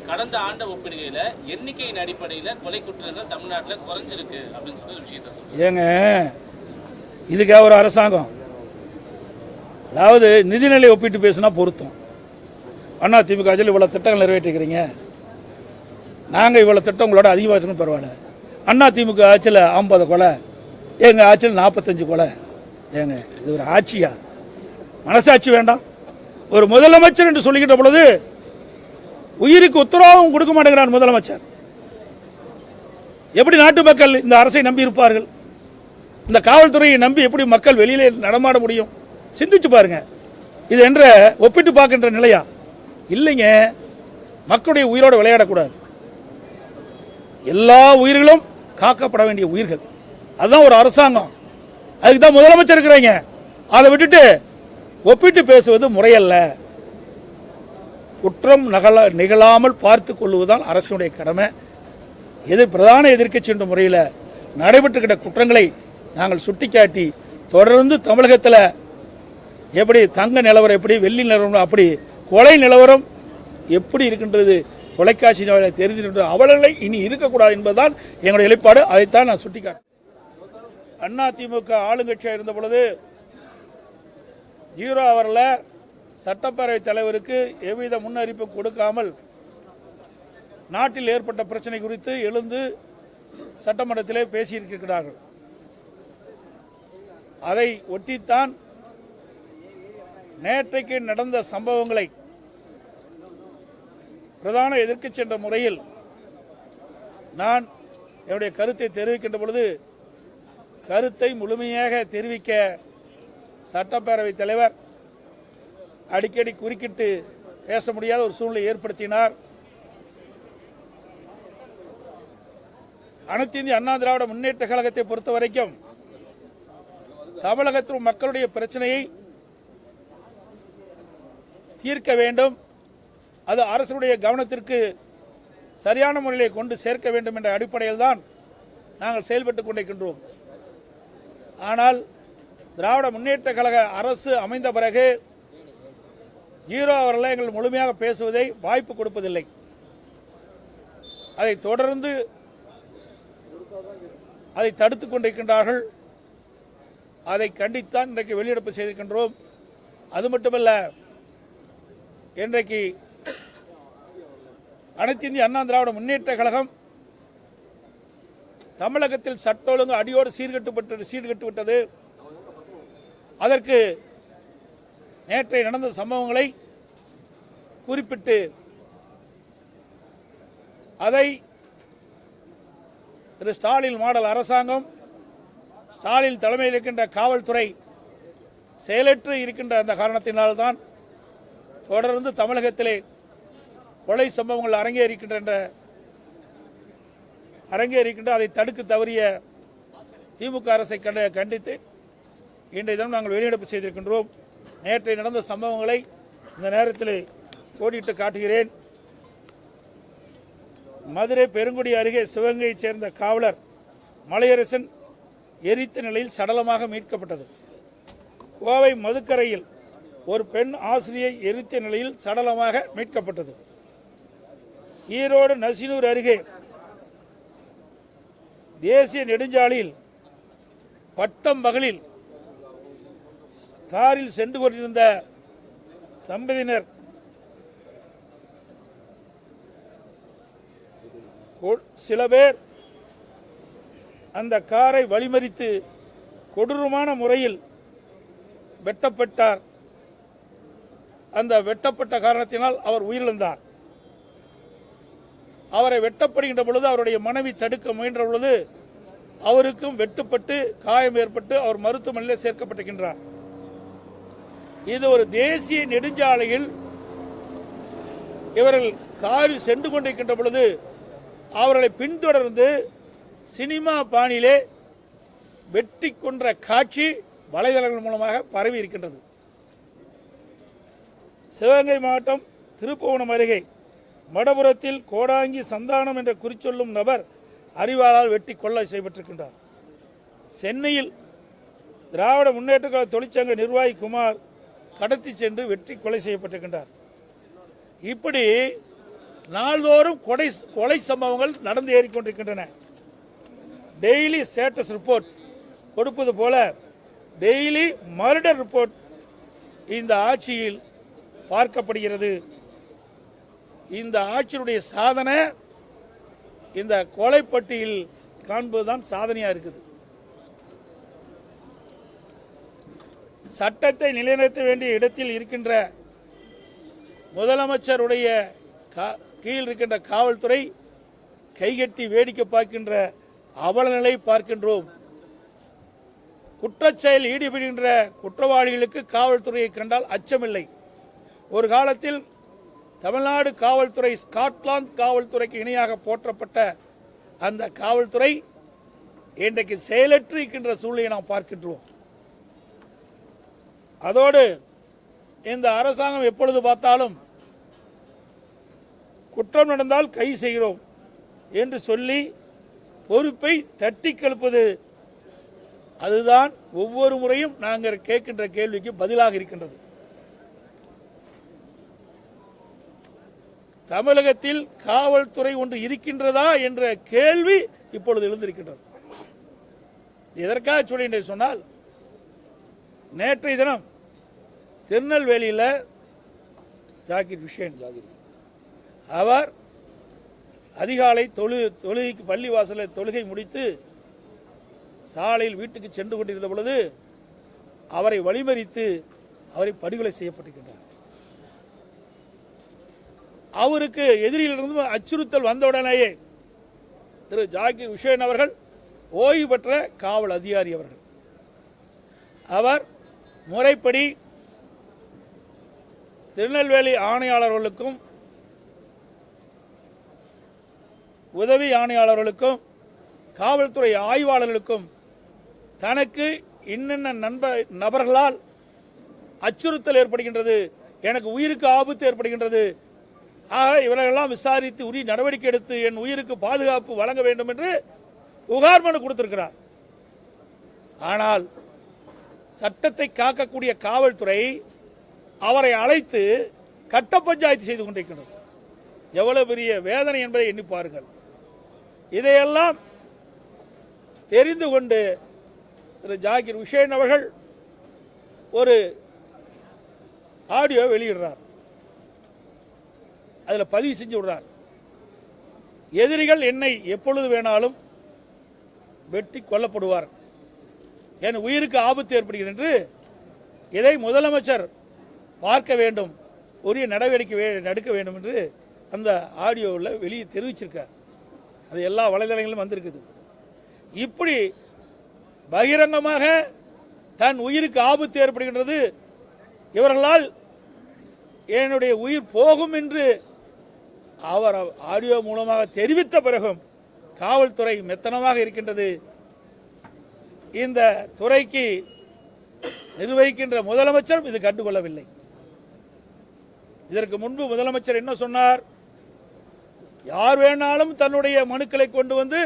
கடந்த ஆண்ட ஒப்பிடுகையில் எண்ணிக்கையின் அடிப்படையில் கொலை குற்றங்கள் தமிழ்நாட்டில் குறைஞ்சிருக்கு அப்படின்னு சொல்லி விஷயத்த சொல்லுங்க. ஏங்க இதுக்காக ஒரு அரசாங்கம், அதாவது நிதிநிலை ஒப்பிட்டு பேசினா பொருத்தம். அண்ணா திமுக ஆட்சியில் இவ்வளோ திட்டங்கள் நிறைவேற்றிக்கிறீங்க, நாங்கள் இவ்வளோ திட்டம் உங்களோட அதிகமாக இருக்கணும் பரவாயில்ல. அண்ணா திமுக ஆட்சியில் 50 கொலை, எங்கள் ஆட்சியில் 45 கொலை. ஏங்க இது ஒரு ஆட்சியா? மனசாட்சி வேண்டாம்? ஒரு முதலமைச்சர் என்று சொல்லிக்கிட்ட பொழுது உயிருக்கு உத்தரவாதம் கொடுக்க மாட்டேங்கிறார் முதலமைச்சர். எப்படி நாட்டு மக்கள் இந்த அரசை நம்பி இருப்பார்கள்? இந்த காவல்துறையை நம்பி எப்படி மக்கள் வெளியிலே நடமாட முடியும்? சிந்திச்சு பாருங்க. இது என்ற ஒப்பிட்டு பார்க்கின்ற நிலையா? இல்லைங்க. மக்களுடைய உயிரோடு விளையாடக்கூடாது. எல்லா உயிர்களும் காக்கப்பட வேண்டிய உயிர்கள். அதுதான் ஒரு அரசாங்கம். அதுக்கு தான் முதலமைச்சர் இருக்கிறீங்க. அதை விட்டுட்டு ஒப்பிட்டு பேசுவது முறையல்ல. குற்றம் நிகழாமல் பார்த்து கொள்வதுதான் அரசுடைய கடமை. பிரதான எதிர்க்கட்சி என்ற முறையில் நடைபெற்றுக்கிட்ட குற்றங்களை நாங்கள் சுட்டிக்காட்டி தொடர்ந்து தமிழகத்தில் எப்படி தங்க நிலவரம், எப்படி வெள்ளி நிலவரம், அப்படி கொலை நிலவரம் எப்படி இருக்கின்றது தொலைக்காட்சி தெரிந்து அவர்களை இனி இருக்கக்கூடாது என்பதுதான் எங்களுடைய நிலைப்பாடு. அதைத்தான் நான் சுட்டிக்காட்டேன். அதிமுக ஆளுங்கட்சியாக இருந்த பொழுது 0 அவரில் சட்டப்பேரவைத் தலைவருக்கு எவ்வித முன்னறிவிப்பும் கொடுக்காமல் நாட்டில் ஏற்பட்ட பிரச்சனை குறித்து எழுந்து சட்டமன்றத்திலே பேசியிருக்கிறார்கள். அதை ஒட்டித்தான் நேற்றைக்கு நடந்த சம்பவங்களை பிரதான எதிர்க்கட்சி என்ற முறையில் நான் என்னுடைய கருத்தை தெரிவிக்கின்ற பொழுது கருத்தை முழுமையாக தெரிவிக்க சட்டப்பேரவைத் தலைவர் அடிக்கடி குறுக்கிட்டு பேச முடியாத ஒரு சூழ்நிலை ஏற்படுத்தினார். அனைத்து இந்திய அண்ணா திராவிட முன்னேற்ற கழகத்தை பொறுத்த வரைக்கும் தமிழகத்தில் மக்களுடைய பிரச்சனையை தீர்க்க வேண்டும், அது அரசுடைய கவனத்திற்கு சரியான முறையிலே கொண்டு சேர்க்க வேண்டும் என்ற அடிப்படையில் தான் நாங்கள் செயல்பட்டுக் கொண்டிருக்கின்றோம். ஆனால் திராவிட முன்னேற்ற கழக அரசு அமைந்த பிறகு 0 அவர்கள் எங்கள் முழுமையாக பேசுவதை வாய்ப்பு கொடுப்பதில்லை. அதை தொடர்ந்து அதை தடுத்துக் கொண்டிருக்கின்றார்கள். அதை கண்டித்தான் இன்றைக்கு வெளியிடப்பு செய்திருக்கின்றோம். அது மட்டுமல்ல, இன்றைக்கு அனைத்து இந்திய அண்ணா திராவிட முன்னேற்ற கழகம் தமிழகத்தில் சட்ட ஒழுங்கு அடியோடு சீர்கட்டு விட்டது. அதற்கு நேற்றைய நடந்த சம்பவங்களை குறிப்பிட்டு அதை திரு ஸ்டாலின் மாடல் அரசாங்கம், ஸ்டாலின் தலைமையில் இருக்கின்ற காவல்துறை செயலற்று இருக்கின்ற அந்த காரணத்தினால்தான் தொடர்ந்து தமிழகத்திலே கொலை சம்பவங்கள் அரங்கேறிக்கின்ற அதை தடுக்க தவறிய திமுக அரசை கண்டித்து இன்றைய தினம் நாங்கள் வெளிநடப்பு செய்திருக்கின்றோம். நேற்றைய நடந்த சம்பவங்களை இந்த நேரத்தில் கோடிட்டு காட்டுகிறேன். மதுரை பெருங்குடி அருகே சிவகங்கையைச் சேர்ந்த காவலர் மலையரசன் எரித்த நிலையில் சடலமாக மீட்கப்பட்டது. கோவை மதுக்கரையில் ஒரு பெண் ஆசிரியை எரித்த நிலையில் சடலமாக மீட்கப்பட்டது. ஈரோடு நசினூர் அருகே தேசிய நெடுஞ்சாலையில் பட்டம் பகலில் காரில் சென்று கொண்டிருந்த தம்பதியினர் சில பேர் அந்த காரை வழிமறித்து கொடூரமான முறையில் வெட்டப்பட்டார். அந்த வெட்டப்பட்ட காரணத்தினால் அவர் உயிரிழந்தார். அவரை வெட்டப்படுகின்ற பொழுது அவருடைய மனைவி தடுக்க முயன்ற பொழுது அவருக்கும் வெட்டுப்பட்டு காயம் ஏற்பட்டு அவர் மருத்துவமனையில் சேர்க்கப்பட்டிருக்கின்றார். இது ஒரு தேசிய நெடுஞ்சாலையில் இவர்கள் காரில் சென்று கொண்டிருக்கின்ற பொழுது அவர்களை பின்தொடர்ந்து சினிமா பாணியிலே வெட்டி கொன்ற காட்சி வலைதளங்கள் மூலமாக பரவி இருக்கின்றது. சிவகங்கை மாவட்டம் திருப்புவனம் அருகே மடபுரத்தில் கோடாங்கி சந்தானம் என்ற குறிச்சொல்லும் நபர் அறிவாளால் வெட்டி கொள்ளை செய்யப்பட்டிருக்கின்றார். சென்னையில் திராவிட முன்னேற்ற கழக தொழிற்சங்க நிர்வாகி குமார் கடத்தி சென்று வெட்டி கொலை செய்யப்பட்டிருக்கின்றார். இப்படி நாள்தோறும் கொலை சம்பவங்கள் நடந்து ஏறிக்கொண்டிருக்கின்றன. டெய்லி ஸ்டேட்டஸ் ரிப்போர்ட் கொடுப்பது போல டெய்லி மர்டர் ரிப்போர்ட் இந்த ஆட்சியில் பார்க்கப்படுகிறது. இந்த ஆட்சியினுடைய சாதனை இந்த கொலைப்பட்டியில் காண்பதுதான் சாதனையா இருக்குது. சட்டத்தை நிலைநிறுத்த வேண்டிய இடத்தில் இருக்கின்ற முதலமைச்சருடைய கீழ் இருக்கின்ற காவல்துறை கைகட்டி வேடிக்கை பார்க்கின்ற அவலநிலை பார்க்கின்றோம். குற்றச்செயல் ஈடுபடுகின்ற குற்றவாளிகளுக்கு காவல்துறையை கண்டால் அச்சமில்லை. ஒரு காலத்தில் தமிழ்நாடு காவல்துறை ஸ்காட்லாந்து காவல்துறைக்கு இணையாக போற்றப்பட்ட அந்த காவல்துறை இன்றைக்கு செயலற்று இருக்கின்ற சூழ்நிலையை நாம் பார்க்கின்றோம். அதோடு இந்த அரசாங்கம் எப்பொழுது பார்த்தாலும் குற்றம் நடந்தால் கை செய்கிறோம் என்று சொல்லி பொறுப்பை தட்டி கழிப்பது, அதுதான் ஒவ்வொரு முறையும் நாங்கள் கேட்கின்ற கேள்விக்கு பதிலாக இருக்கின்றது. தமிழகத்தில் காவல்துறை ஒன்று இருக்கின்றதா என்ற கேள்வி இப்பொழுது எழுந்திருக்கின்றது. எதற்காக சொல்கின்றேன் சொன்னால், நேற்றைய தினம் திருநெல்வேலியில் ஜாகிர் ஹுசேன் அவர் அதிகாலை தொழுகைக்கு பள்ளிவாசலில் தொழுகை முடித்து சாலையில் வீட்டுக்கு சென்று கொண்டிருந்த பொழுது அவரை வழிமறித்து அவரை படுகொலை செய்யப்பட்டிருக்கின்றார். அவருக்கு எதிரிலிருந்து அச்சுறுத்தல் வந்தவுடனேயே திரு ஜாகிர் ஹுசேன் அவர்கள் ஓய்வு பெற்ற காவல் அதிகாரி அவர்கள், அவர் முறைப்படி திருநெல்வேலி ஆணையாளர்களுக்கும் உதவி ஆணையாளர்களுக்கும் காவல்துறை ஆய்வாளர்களுக்கும் தனக்கு இன்னென்ன நபர்களால் அச்சுறுத்தல் ஏற்படுகின்றது, எனக்கு உயிருக்கு ஆபத்து ஏற்படுகின்றது, ஆக இவர்களெல்லாம் விசாரித்து உரிய நடவடிக்கை எடுத்து என் உயிருக்கு பாதுகாப்பு வழங்க வேண்டும் என்று புகார் மனு கொடுத்திருக்கிறார். ஆனால் சட்டத்தை காக்கக்கூடிய காவல்துறை அவரை அழைத்து கட்ட பஞ்சாயத்து செய்து கொண்டிருக்கிறது. எவ்வளவு பெரிய வேதனை என்பதை எண்ணி பாருங்கள். இதையெல்லாம் தெரிந்து கொண்டு திரு ஜாகிர் ஹுசேன் அவர்கள் ஒரு ஆடியோ வெளியிடுறார். அதில் பதிவு செஞ்சு விடுறார், எதிரிகள் என்னை எப்பொழுது வேணாலும் வெட்டி கொல்லப்படுவார், என் உயிருக்கு ஆபத்து ஏற்படுகிறது என்று இதை முதலமைச்சர் பார்க்க வேண்டும், உரிய நடவடிக்கை எடுக்க வேண்டும் என்று அந்த ஆடியோவில் வெளியே தெரிவிச்சிருக்கார். அது எல்லா வலைதளங்களிலும் வந்திருக்குது. இப்படி பகிரங்கமாக தன் உயிருக்கு ஆபத்து ஏற்படுகின்றது, இவர்களால் என்னுடைய உயிர் போகும் என்று அவர் ஆடியோ மூலமாக தெரிவித்த பிறகும் காவல்துறை மெத்தனமாக இருக்கின்றது. இந்த துறைக்கு நிர்வகிக்கின்ற முதலமைச்சர் இது கண்டுகொள்ளவில்லை. இதற்கு முன்பு முதலமைச்சர் என்ன சொன்னார், யார் வேணாலும் தன்னுடைய மனுக்களை கொண்டு வந்து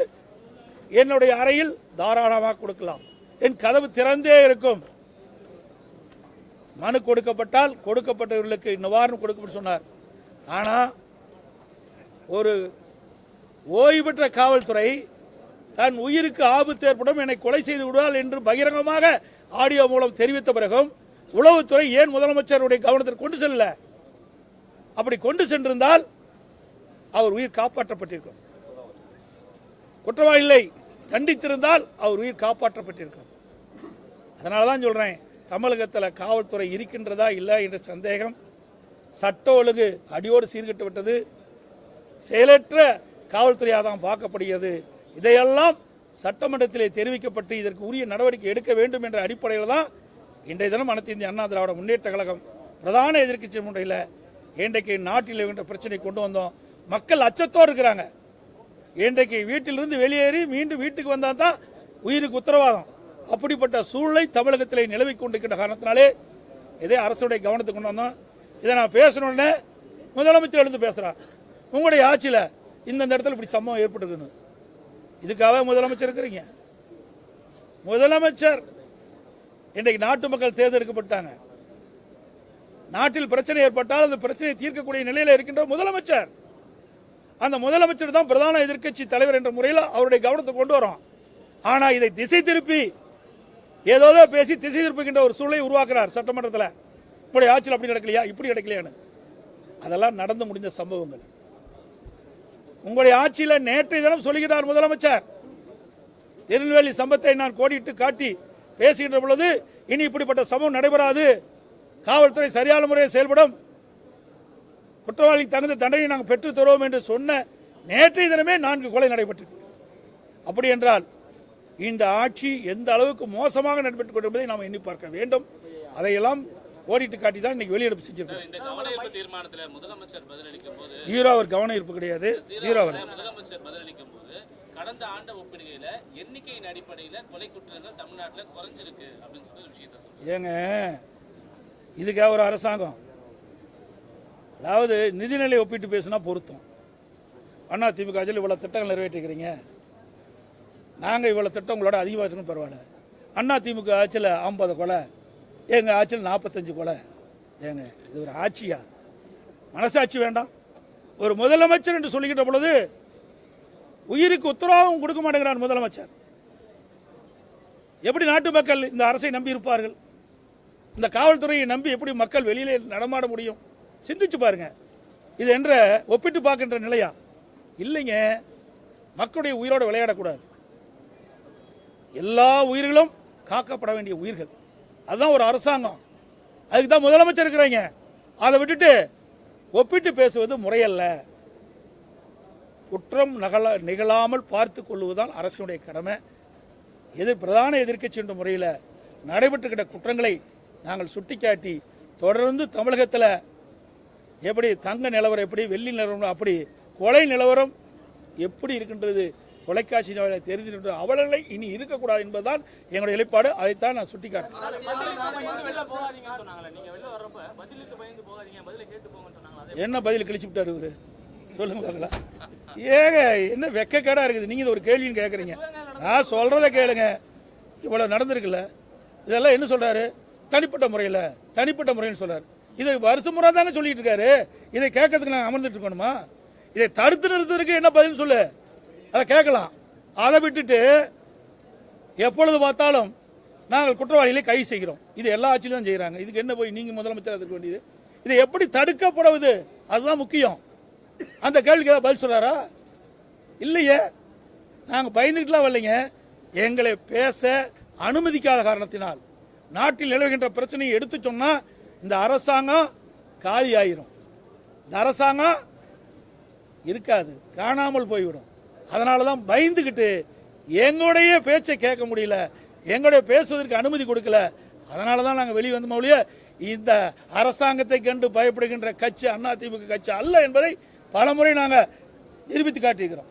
என்னுடைய அறையில் தாராளமாக கொடுக்கலாம், என் கதவு திறந்தே இருக்கும், மனு கொடுக்கப்பட்டால் கொடுக்கப்பட்டவர்களுக்கு நிவாரணம் கொடுக்கப்பட்டு சொன்னார். ஆனால் ஒரு ஓய்வு பெற்ற காவல்துறை தன் உயிருக்கு ஆபத்து ஏற்படும், என்னை கொலை செய்து விடுவார் என்று பகிரங்கமாக ஆடியோ மூலம் தெரிவித்த பிறகும் உளவுத்துறை ஏன் முதலமைச்சருடைய கவனத்திற்கு கொண்டு செல்ல? அப்படி கொண்டு சென்றிருந்தால் அவர் உயிர் காப்பாற்றப்பட்டிருக்கும். குற்றவாளிகளை கண்டித்திருந்தால் அவர் உயிர் காப்பாற்றப்பட்டிருக்கும். அதனால தான் சொல்றேன், தமிழகத்தில் காவல்துறை இருக்கின்றதா இல்லை என்ற சந்தேகம். சட்ட ஒழுங்கு அடியோடு சீர்கட்டு விட்டது, செயலற்ற காவல்துறையாக தான் பார்க்கப்படுகிறது. இதையெல்லாம் சட்டமன்றத்திலே தெரிவிக்கப்பட்டு இதற்கு உரிய நடவடிக்கை எடுக்க வேண்டும் என்ற அடிப்படையில் தான் இன்றைய தினம் அனைத்து இந்திய அண்ணா திராவிட முன்னேற்ற கழகம் பிரதான எதிர்க்கட்சி முறையில் இன்றைக்கு நாட்டில் என்ற பிரச்சனை கொண்டு வந்தோம். மக்கள் அச்சத்தோடு இருக்கிறாங்க. இன்றைக்கு வீட்டிலிருந்து வெளியேறி மீண்டும் வீட்டுக்கு வந்தால் தான் உயிருக்கு உத்தரவாதம். அப்படிப்பட்ட சூழ்நிலை தமிழகத்திலே நிலவி கொண்டிருக்கின்ற காரணத்தினாலே இதே அரசுடைய கவனத்துக்கு கொண்டு வந்தோம். இதை நான் பேசணுன்னே முதலமைச்சர் எழுந்து பேசுகிறார், உங்களுடைய ஆட்சியில் இந்த இடத்துல இப்படி சம்பவம் ஏற்பட்டுருக்குன்னு. இதுக்காக முதலமைச்சர் இருக்கிறீங்க? முதலமைச்சர் இன்றைக்கு நாட்டு மக்கள் தேர்ந்தெடுக்கப்பட்டாங்க. நாட்டில் பிரச்சனை ஏற்பட்டால் அந்த பிரச்சனையை தீர்க்கக்கூடிய நிலையில் இருக்கின்ற முதலமைச்சர் அந்த முதலமைச்சர் தான் பிரதான எதிர்க்கட்சி தலைவர் என்ற முறையில் அவருடைய கவனத்தை கொண்டு வரோம். ஆனால் இதை திசை திருப்பி ஏதோ பேசி திசை திருப்புகின்ற ஒரு சூழலை உருவாக்குறார் சட்டமன்றத்தில். உங்களுடைய ஆட்சியில் அப்படி நடக்கலையா, இப்படி நடக்கலையான்னு. அதெல்லாம் நடந்து முடிந்த சம்பவங்கள். உங்களுடைய ஆட்சியில் நேற்றைய தினம் சொல்லுகிறார் முதலமைச்சர், திருநெல்வேலி சம்பவத்தை நான் கோடிட்டு காட்டி பேசுகின்ற பொழுது இனி இப்படிப்பட்ட சம்பவம் நடைபெறாது, காவல்துறை சரியான முறையில் செயல்படும், குற்றவாளிக்கு தகுந்த தண்டனை நாங்கள் பெற்று தருவோம் என்று சொன்ன நேற்றைய தினமே 4 கொலை நடைபெற்றிருக்கிறது. அப்படி என்றால் இந்த ஆட்சி எந்த அளவுக்கு மோசமாக நடைபெற்றுக் கொண்டிருப்பதை நாம் எண்ணி பார்க்க வேண்டும். அதையெல்லாம் ஓடிட்டு காட்டி தான் இன்னைக்கு வெளியெடுப்பு செஞ்சிருக்கோம். இந்த கவனஈர்ப்பு தீர்மானத்தில் முதலமைச்சர் பதிலளிக்கும் போது ஜீரோ அவர் கவன ஈர்ப்பு கிடையாது. ஜீரோ முதலமைச்சர் பதிலளிக்கும் போது கடந்த ஆண்டு ஒப்பிடுகையில எண்ணிக்கையின் அடிப்படையில் கொலை குற்றங்கள் தமிழ்நாட்டில் குறைஞ்சிருக்கு அப்படின்னு சொல்லி ஒரு விஷயத்தை சொல்லுங்க. ஏங்க இதுக்காக ஒரு அரசாங்கம், அதாவது நிதிநிலை ஒப்பிட்டு பேசினா பொருத்தம். அண்ணா திமுக ஆட்சியில் இவ்வளோ திட்டங்கள் நிறைவேற்றிக்கிறீங்க, நாங்கள் இவ்வளோ திட்டம் உங்களோட அதிகமாக இருக்கணும் பரவாயில்ல. அண்ணா திமுக ஆட்சியில் 50 கொலை, எங்கள் ஆட்சியில் 45 கொலை. ஏங்க இது ஒரு ஆட்சியா? மனசாட்சி வேண்டாம்? ஒரு முதலமைச்சர் என்று சொல்லுகின்ற பொழுது உயிருக்கு உத்தரவாதம் கொடுக்க மாட்டேங்கிறார் முதலமைச்சர். எப்படி நாட்டு மக்கள் இந்த அரசை நம்பி இருப்பார்கள்? இந்த காவல்துறையை நம்பி எப்படி மக்கள் வெளியிலே நடமாட முடியும்? சிந்திச்சு பாருங்க. இது என்ற ஒப்பிட்டு பார்க்கின்ற நிலையா? இல்லைங்க. மக்களுடைய உயிரோடு விளையாடக்கூடாது. எல்லா உயிர்களும் காக்கப்பட வேண்டிய உயிர்கள். அதுதான் ஒரு அரசாங்கம். அதுக்கு தான் முதலமைச்சர் இருக்கிறாங்க. அதை விட்டுட்டு ஒப்பிட்டு பேசுவது முறையல்ல. குற்றம் நிகழாமல் பார்த்து கொள்வதுதான் அரசுடைய கடமை. பிரதான எதிர்க்கட்சி என்ற முறையில் நடைபெற்றுக்கிட்ட குற்றங்களை நாங்கள் சுட்டிக்காட்டி தொடர்ந்து தமிழகத்தில் எப்படி தங்க நிலவரம், எப்படி வெள்ளி நிலவரம், அப்படி கொலை நிலவரம் எப்படி இருக்கின்றது தொலைக்காட்சி தெரிந்து அவர்களை இனி இருக்கக்கூடாது என்பதுதான் எங்களுடைய நிலைப்பாடு. அதைத்தான் நான் சுட்டிக்காட்டேன். என்ன பதில் கிழிச்சு விட்டாரு இவரு? சொல்லுங்க பார்க்கலாம். ஏங்க என்ன வெக்கக்கேடா இருக்குது? நீங்க ஒரு கேள்வின்னு கேட்குறீங்க. நான் சொல்றதை கேளுங்க. இவ்வளவு நடந்திருக்குல்ல, இதெல்லாம் என்ன சொல்றாரு? தனிப்பட்ட முறையில் சொல்றாரு. இதை வருஷம் முறை தானே சொல்லிட்டு இருக்காரு. இதை கேட்கறதுக்கு நாங்கள் அமர்ந்துட்டு இருக்கணுமா? இதை தடுத்து நிறுத்துறதுக்கு என்ன பதில் சொல்லு, அதை கேட்கலாம். அதை விட்டுட்டு எப்பொழுது பார்த்தாலும் நாங்கள் குற்றவாளிகளை கைது செய்கிறோம், இது எல்லா ஆட்சியிலும் தான் செய்கிறாங்க. இதுக்கு என்ன போய் நீங்கள் முதலமைச்சர் இருக்க வேண்டியது? இதை எப்படி தடுக்கப்படுவது அதுதான் முக்கியம். அந்த கேள்விக்கு ஏதாவது பதில் சொல்றாரா? இல்லையே. நாங்கள் பயந்துக்கிட்டுலாம் வரலைங்க. எங்களை பேச அனுமதிக்காத காரணத்தினால் நாட்டில் நிலவுகின்ற பிரச்சனையை எடுத்து சொன்னா இந்த அரசாங்கம் காலி ஆயிரும். இந்த அரசாங்கம் இருக்காது, காணாமல் போய்விடும். அதனால தான் பயந்துக்கிட்டு எங்களுடைய பேச்சை கேட்க முடியல, எங்களுடைய பேசுவதற்கு அனுமதி கொடுக்கல. அதனால தான் நாங்கள் வெளியே வந்தோம் ஒழிய இந்த அரசாங்கத்தை கண்டு பயப்படுகின்ற கட்சி அதிமுக கட்சி அல்ல என்பதை பலமுறை நாங்கள் நிரூபித்து காட்டியிருக்கிறோம்.